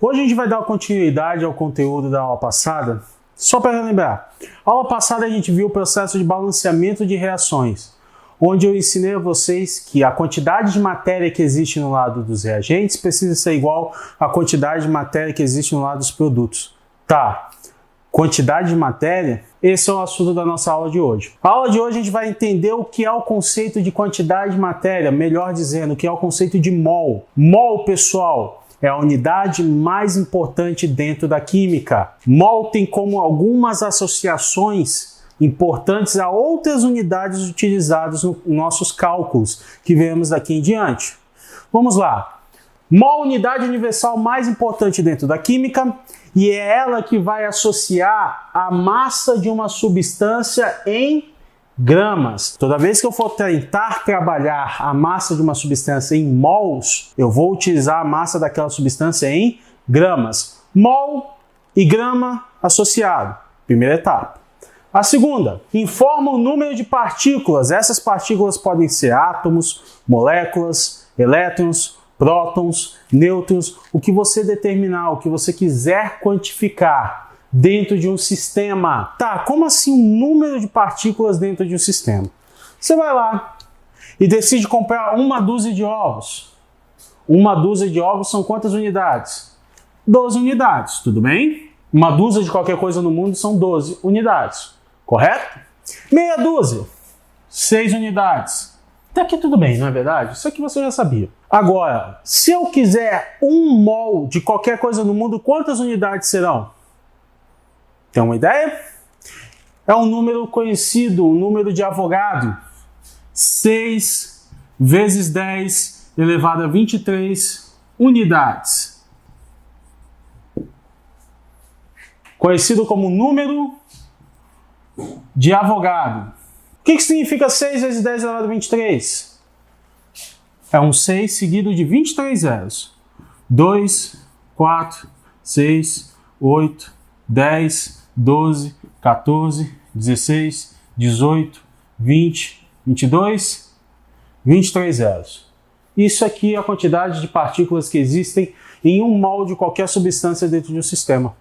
Hoje a gente vai dar continuidade ao conteúdo da aula passada. Só para relembrar, a aula passada a gente viu o processo de balanceamento de reações, onde eu ensinei a vocês que a quantidade de matéria que existe no lado dos reagentes precisa ser igual à quantidade de matéria que existe no lado dos produtos. Tá, quantidade de matéria, esse é o assunto da nossa aula de hoje. A aula de hoje a gente vai entender o que é o conceito de quantidade de matéria, melhor dizendo, o que é o conceito de mol. Mol, pessoal, é a unidade mais importante dentro da química. Mol tem como algumas associações importantes a outras unidades utilizadas nos nossos cálculos, que veremos daqui em diante. Vamos lá. Mol, unidade universal mais importante dentro da química, e é ela que vai associar a massa de uma substância em gramas. Toda vez que eu for tentar trabalhar a massa de uma substância em mols, eu vou utilizar a massa daquela substância em gramas. Mol e grama associado. Primeira etapa. A segunda, informa o número de partículas. Essas partículas podem ser átomos, moléculas, elétrons, prótons, nêutrons, o que você determinar, o que você quiser quantificar dentro de um sistema. Tá, como assim um número de partículas dentro de um sistema? Você vai lá e decide comprar uma dúzia de ovos. Uma dúzia de ovos são quantas unidades? 12 unidades, tudo bem? Uma dúzia de qualquer coisa no mundo são 12 unidades, correto? Meia dúzia, 6 unidades. Até aqui tudo bem, não é verdade? Isso aqui você já sabia. Agora, se eu quiser 1 mol de qualquer coisa no mundo, quantas unidades serão? Tem uma ideia? É um número conhecido, um número de Avogadro. 6 vezes 10 elevado a 23 unidades. Conhecido como número de Avogadro. O que significa 6 vezes 10 elevado a 23? É um 6 seguido de 23 zeros. 2, 4, 6, 8, 10, 12, 14, 16, 18, 20, 22, 23 zeros. Isso aqui é a quantidade de partículas que existem em 1 mol de qualquer substância dentro de um sistema.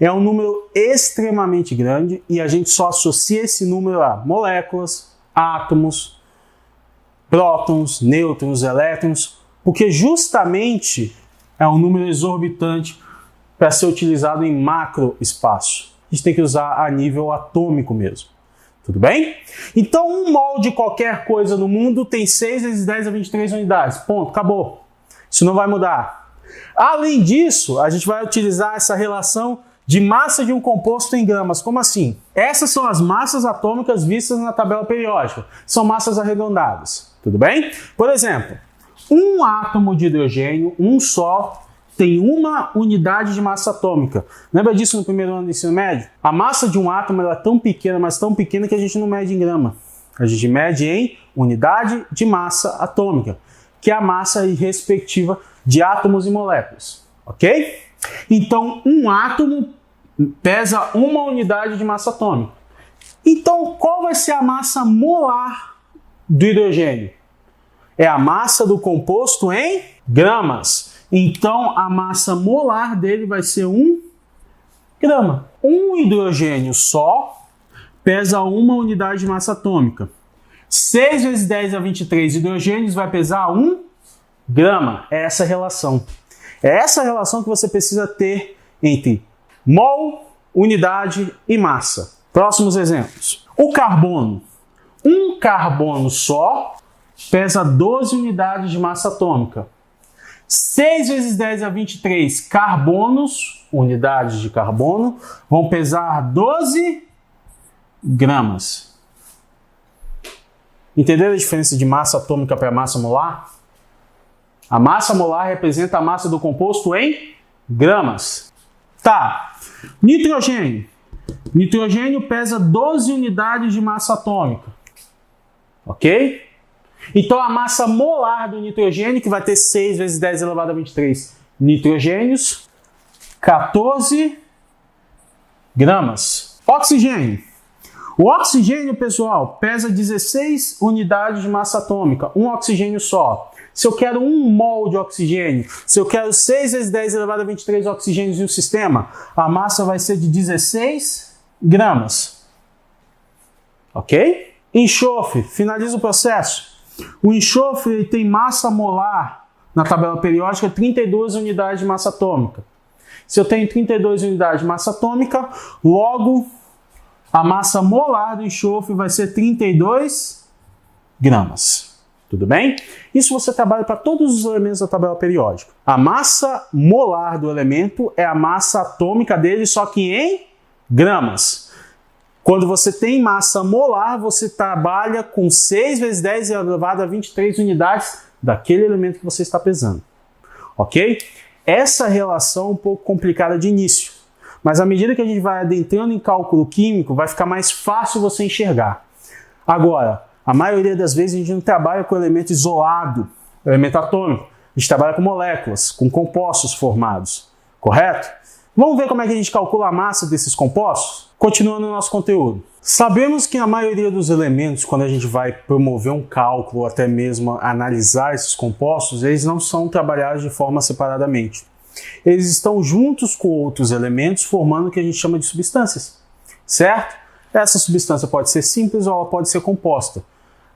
É um número extremamente grande e a gente só associa esse número a moléculas, átomos, prótons, nêutrons, elétrons, porque justamente é um número exorbitante para ser utilizado em macroespaço. A gente tem que usar a nível atômico mesmo. Tudo bem? Então, 1 mol de qualquer coisa no mundo tem 6 vezes 10 a 23 unidades. Ponto, acabou. Isso não vai mudar. Além disso, a gente vai utilizar essa relação de massa de um composto em gramas. Como assim? Essas são as massas atômicas vistas na tabela periódica. São massas arredondadas. Tudo bem? Por exemplo, um átomo de hidrogênio, um só, tem 1 unidade de massa atômica. Lembra disso no primeiro ano do ensino médio? A massa de um átomo é tão pequena, mas tão pequena que a gente não mede em grama. A gente mede em unidade de massa atômica, que é a massa respectiva de átomos e moléculas. Ok? Então, um átomo pesa 1 unidade de massa atômica. Então, qual vai ser a massa molar do hidrogênio? É a massa do composto em gramas. Então, a massa molar dele vai ser 1 grama. Um hidrogênio só pesa 1 unidade de massa atômica. 6 vezes 10 a 23 hidrogênios vai pesar 1 grama. É essa relação. É essa relação que você precisa ter entre mol, unidade e massa. Próximos exemplos. O carbono. Um carbono só pesa 12 unidades de massa atômica. 6 vezes 10 a 23 carbonos, unidades de carbono, vão pesar 12 gramas. Entenderam a diferença de massa atômica para massa molar? A massa molar representa a massa do composto em gramas. Tá. Nitrogênio. Nitrogênio pesa 12 unidades de massa atômica. Ok? Então, a massa molar do nitrogênio, que vai ter 6 vezes 10 elevado a 23 nitrogênios, 14 gramas. Oxigênio. O oxigênio, pessoal, pesa 16 unidades de massa atômica. Um oxigênio só. Se eu quero 1 mol de oxigênio, se eu quero 6 vezes 10 elevado a 23 oxigênios em um sistema, a massa vai ser de 16 gramas. Ok? Enxofre, finaliza o processo. O enxofre tem massa molar, na tabela periódica, 32 unidades de massa atômica. Se eu tenho 32 unidades de massa atômica, logo a massa molar do enxofre vai ser 32 gramas. Tudo bem? Isso você trabalha para todos os elementos da tabela periódica. A massa molar do elemento é a massa atômica dele, só que em gramas. Quando você tem massa molar, você trabalha com 6 vezes 10 elevado a 23 unidades daquele elemento que você está pesando. Ok? Essa relação é um pouco complicada de início, mas à medida que a gente vai adentrando em cálculo químico, vai ficar mais fácil você enxergar. Agora, a maioria das vezes a gente não trabalha com elemento isolado, elemento atômico. A gente trabalha com moléculas, com compostos formados, correto? Vamos ver como é que a gente calcula a massa desses compostos? Continuando o nosso conteúdo. Sabemos que a maioria dos elementos, quando a gente vai promover um cálculo ou até mesmo analisar esses compostos, eles não são trabalhados de forma separadamente. Eles estão juntos com outros elementos, formando o que a gente chama de substâncias, certo? Essa substância pode ser simples ou ela pode ser composta.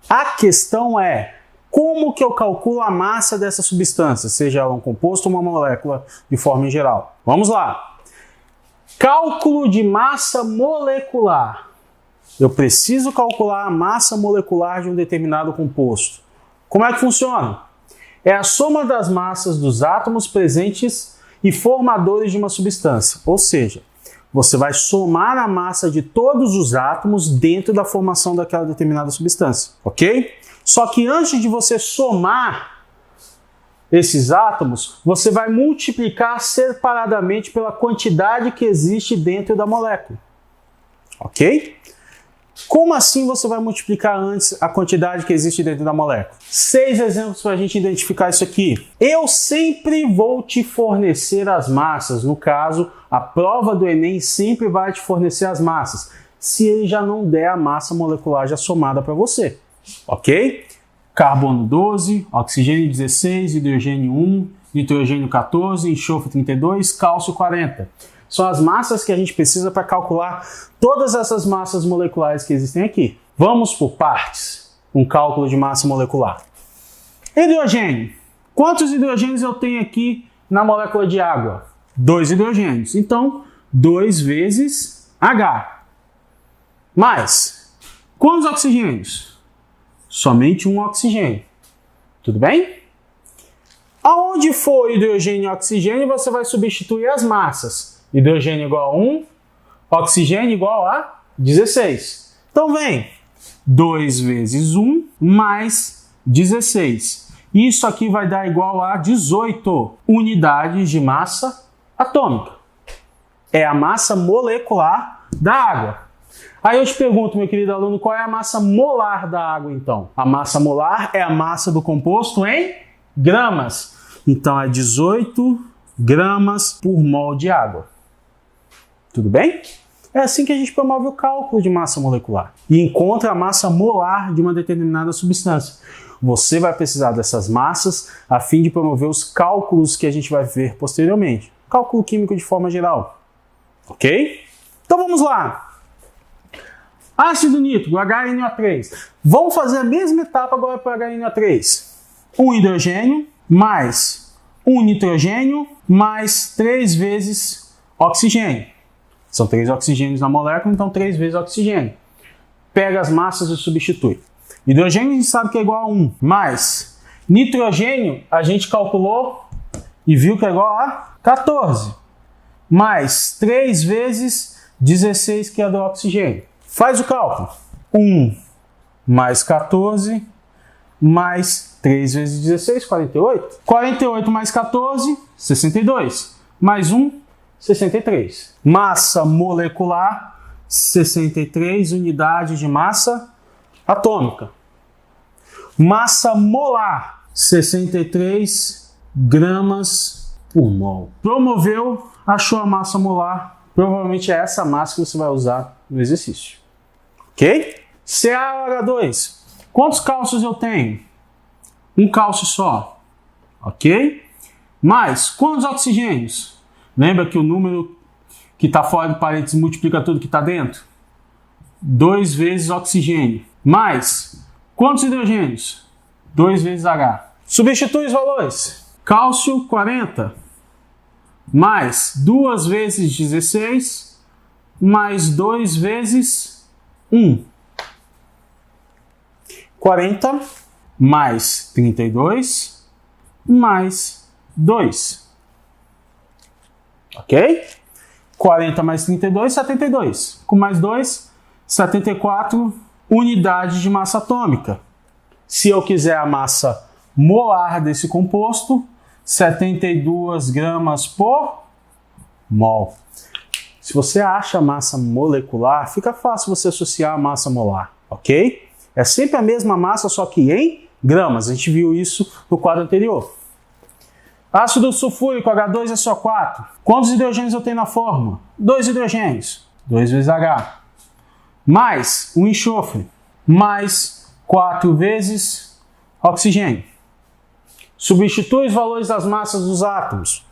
A questão é, como que eu calculo a massa dessa substância, seja ela um composto ou uma molécula de forma em geral? Vamos lá. Cálculo de massa molecular. Eu preciso calcular a massa molecular de um determinado composto. Como é que funciona? É a soma das massas dos átomos presentes e formadores de uma substância. Ou seja, você vai somar a massa de todos os átomos dentro da formação daquela determinada substância, ok? Só que antes de você somar esses átomos, você vai multiplicar separadamente pela quantidade que existe dentro da molécula, ok? Como assim você vai multiplicar antes a quantidade que existe dentro da molécula? 6 exemplos para a gente identificar isso aqui. Eu sempre vou te fornecer as massas. No caso, a prova do Enem sempre vai te fornecer as massas, se ele já não der a massa molecular já somada para você. Ok? Carbono 12, oxigênio 16, hidrogênio 1, nitrogênio 14, enxofre 32, cálcio 40. São as massas que a gente precisa para calcular todas essas massas moleculares que existem aqui. Vamos por partes, um cálculo de massa molecular. Hidrogênio. Quantos hidrogênios eu tenho aqui na molécula de água? 2 hidrogênios. Então, 2 vezes H. Mais. Quantos oxigênios? Somente 1 oxigênio. Tudo bem? Aonde for hidrogênio e oxigênio, você vai substituir as massas. Hidrogênio igual a 1, oxigênio igual a 16. Então vem 2 vezes 1 mais 16. Isso aqui vai dar igual a 18 unidades de massa atômica. É a massa molecular da água. Aí eu te pergunto, meu querido aluno, qual é a massa molar da água então? A massa molar é a massa do composto em gramas. Então é 18 gramas por mol de água. Tudo bem? É assim que a gente promove o cálculo de massa molecular e encontra a massa molar de uma determinada substância. Você vai precisar dessas massas a fim de promover os cálculos que a gente vai ver posteriormente. Cálculo químico de forma geral. Ok? Então vamos lá. Ácido nítrico, HNO3. Vamos fazer a mesma etapa agora para HNO3. 1 hidrogênio mais 1 nitrogênio mais 3 vezes oxigênio. São 3 oxigênios na molécula, então 3 vezes oxigênio. Pega as massas e substitui. Hidrogênio a gente sabe que é igual a 1, mais nitrogênio a gente calculou e viu que é igual a 14, mais 3 vezes 16 que é do oxigênio. Faz o cálculo. 1 mais 14 mais 3 vezes 16, 48. 48 mais 14, 62. Mais 1, 63. Massa molecular, 63 unidades de massa atômica. Massa molar, 63 gramas por mol. Promoveu, achou a massa molar. Provavelmente é essa massa que você vai usar no exercício. Ok? CaOH2. Quantos cálcios eu tenho? Um cálcio só. ok? Mais, quantos oxigênios? Lembra que o número que está fora do parênteses multiplica tudo que está dentro? 2 vezes oxigênio. Mais, quantos hidrogênios? 2 vezes H. Substitui os valores. Cálcio, 40. Mais 2 vezes 16. Mais 2 vezes 1. 40 mais 32 mais 2. Ok? 40 mais 32, 72. Com mais 2, 74 unidades de massa atômica. Se eu quiser a massa molar desse composto, 72 gramas por mol. Se você acha a massa molecular, fica fácil você associar a massa molar, ok? É sempre a mesma massa, só que em gramas. A gente viu isso no quadro anterior. Ácido sulfúrico, H2SO4. Quantos hidrogênios eu tenho na fórmula? 2 hidrogênios. 2 vezes H. Mais um enxofre. Mais 4 vezes oxigênio. Substitui os valores das massas dos átomos.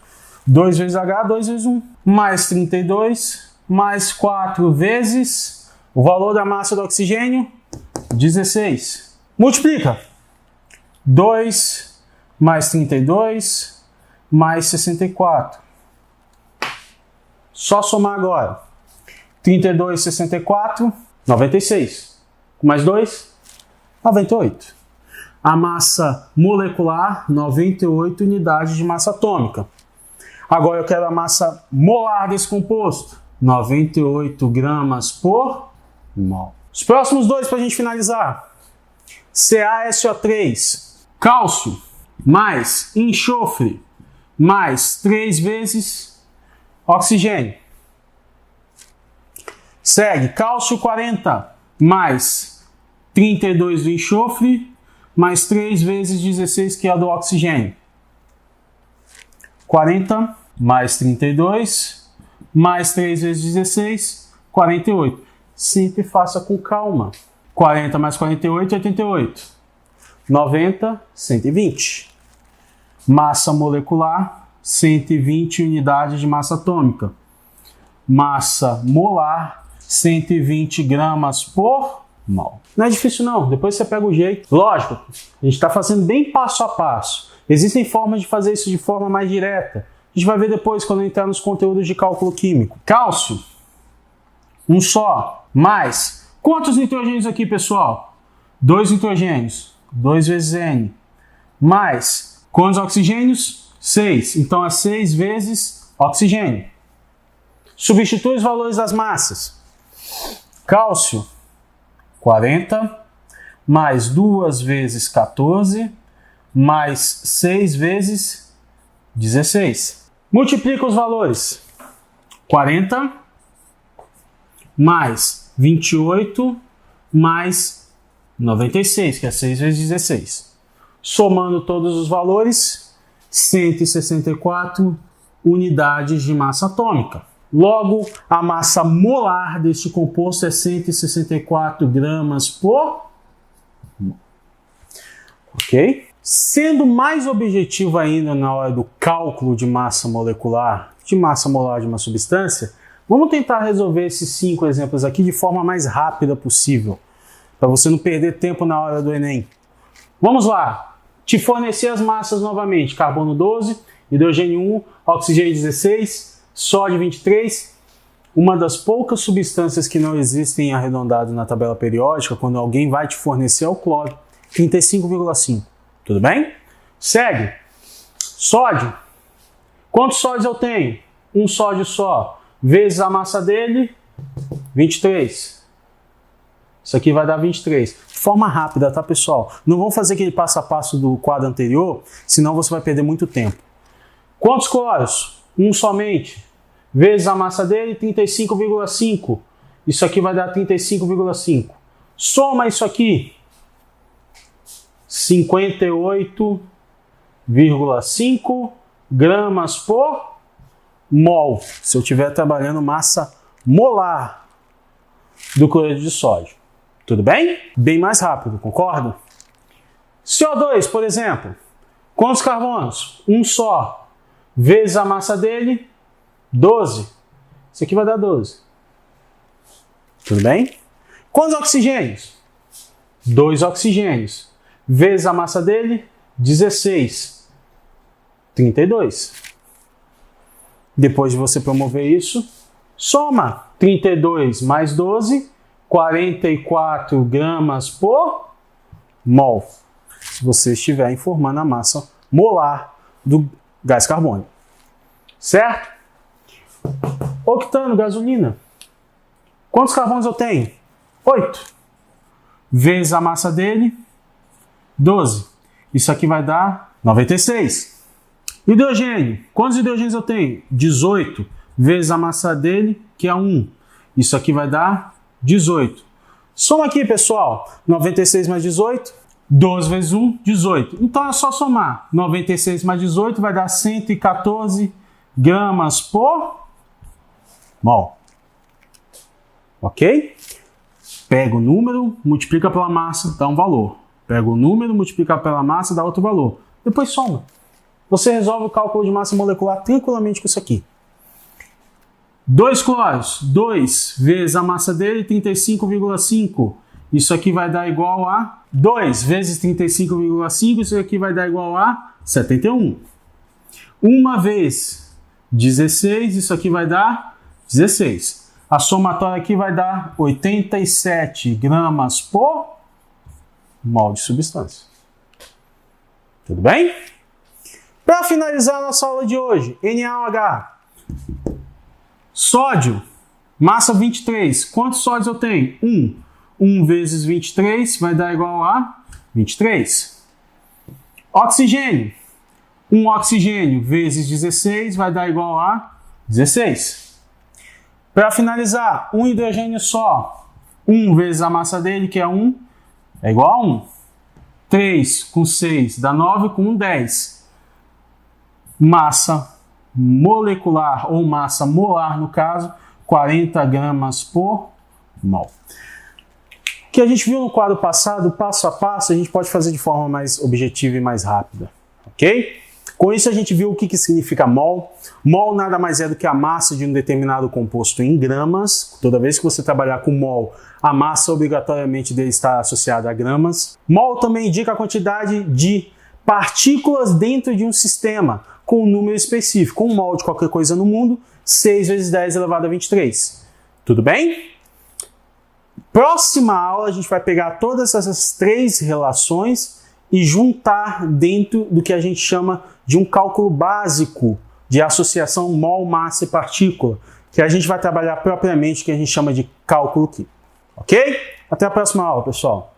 2 vezes H, 2 vezes 1. Mais 32, mais 4 vezes o valor da massa do oxigênio, 16. Multiplica. 2 mais 32 mais 64. Só somar agora. 32, 64, 96. Mais 2, 98. A massa molecular, 98 unidades de massa atômica. Agora eu quero a massa molar desse composto. 98 gramas por mol. Os próximos dois para a gente finalizar. CaSO3. Cálcio mais enxofre mais 3 vezes oxigênio. Segue cálcio 40 mais 32 do enxofre mais 3 vezes 16 que é do oxigênio. 40 mais 32 mais 3 vezes 16, 48. Sempre faça com calma. 40 mais 48, 88. 90, 120. Massa molecular, 120 unidades de massa atômica. Massa molar, 120 gramas por mol. Não é difícil não, depois você pega o jeito. Lógico, a gente está fazendo bem passo a passo. Existem formas de fazer isso de forma mais direta. A gente vai ver depois quando entrar nos conteúdos de cálculo químico. Cálcio, um só, mais. Quantos nitrogênios aqui, pessoal? 2 nitrogênios, 2 vezes N. Mais, quantos oxigênios? 6. Então é 6 vezes oxigênio. Substitui os valores das massas. Cálcio, 40, mais 2 vezes 14, mais 6 vezes 16. Multiplica os valores. 40 mais 28 mais 96, que é 6 vezes 16. Somando todos os valores, 164 unidades de massa atômica. Logo, a massa molar deste composto é 164 gramas por mol. Ok? Sendo mais objetivo ainda na hora do cálculo de massa molecular, de massa molar de uma substância, vamos tentar resolver esses 5 exemplos aqui de forma mais rápida possível, para você não perder tempo na hora do Enem. Vamos lá! Te fornecer as massas novamente: carbono 12, hidrogênio 1, oxigênio 16, sódio 23. Uma das poucas substâncias que não existem arredondado na tabela periódica, quando alguém vai te fornecer, é o cloro, 35,5. Tudo bem? Segue. Sódio. Quantos sódios eu tenho? Um sódio só, vezes a massa dele, 23. Isso aqui vai dar 23. De forma rápida, tá, pessoal? Não vamos fazer aquele passo a passo do quadro anterior, senão você vai perder muito tempo. Quantos cloros? Um somente. Vezes a massa dele, 35,5. Isso aqui vai dar 35,5. Soma isso aqui. 58,5 gramas por mol. Se eu estiver trabalhando massa molar do cloreto de sódio. Tudo bem? Bem mais rápido, concorda? CO2, por exemplo. Quantos carbonos? Um só. Vezes a massa dele, 12. Isso aqui vai dar 12. Tudo bem? Quantos oxigênios? 2 oxigênios. Vezes a massa dele, 16. 32. Depois de você promover isso, soma 32 mais 12, 44 gramas por mol. Se você estiver informando a massa molar do gás carbônico. Certo? Octano, gasolina. Quantos carbonos eu tenho? 8. Vezes a massa dele, 12. Isso aqui vai dar 96. Hidrogênio. Quantos hidrogênios eu tenho? 18. Vezes a massa dele, que é 1. Isso aqui vai dar 18. Soma aqui, pessoal. 96 mais 18. 12 vezes 1, 18. Então é só somar. 96 mais 18 vai dar 114 gramas por mol. Ok? Pega o número, multiplica pela massa, dá um valor. Pega o número, multiplica pela massa, dá outro valor. Depois soma. Você resolve o cálculo de massa molecular tranquilamente com isso aqui. 2 cloros. 2 vezes a massa dele, 35,5. Isso aqui vai dar igual a 2 vezes 35,5. Isso aqui vai dar igual a 71. 1 vez 16. Isso aqui vai dar 16. A somatória aqui vai dar 87 gramas por mol de substância. Tudo bem? Para finalizar a nossa aula de hoje, NaOH. Sódio, massa 23. Quantos sódios eu tenho? 1. 1 vezes 23 vai dar igual a 23. Oxigênio. 1 oxigênio vezes 16 vai dar igual a 16. Para finalizar, um hidrogênio só. 1 vezes a massa dele, que é 1, é igual a 1. 3 com 6 dá 9, com 1, 10. Massa molecular ou massa molar, no caso, 40 gramas por mol. O que a gente viu no quadro passado, passo a passo, a gente pode fazer de forma mais objetiva e mais rápida, ok? Com isso a gente viu o que significa mol. Mol nada mais é do que a massa de um determinado composto em gramas. Toda vez que você trabalhar com mol, a massa obrigatoriamente dele está associada a gramas. Mol também indica a quantidade de partículas dentro de um sistema, com um número específico. Um mol de qualquer coisa no mundo, 6 vezes 10 elevado a 23. Tudo bem? Próxima aula a gente vai pegar todas essas 3 relações e juntar dentro do que a gente chama de um cálculo básico de associação mol, massa e partícula, que a gente vai trabalhar propriamente, que a gente chama de cálculo químico. Ok? Até a próxima aula, pessoal.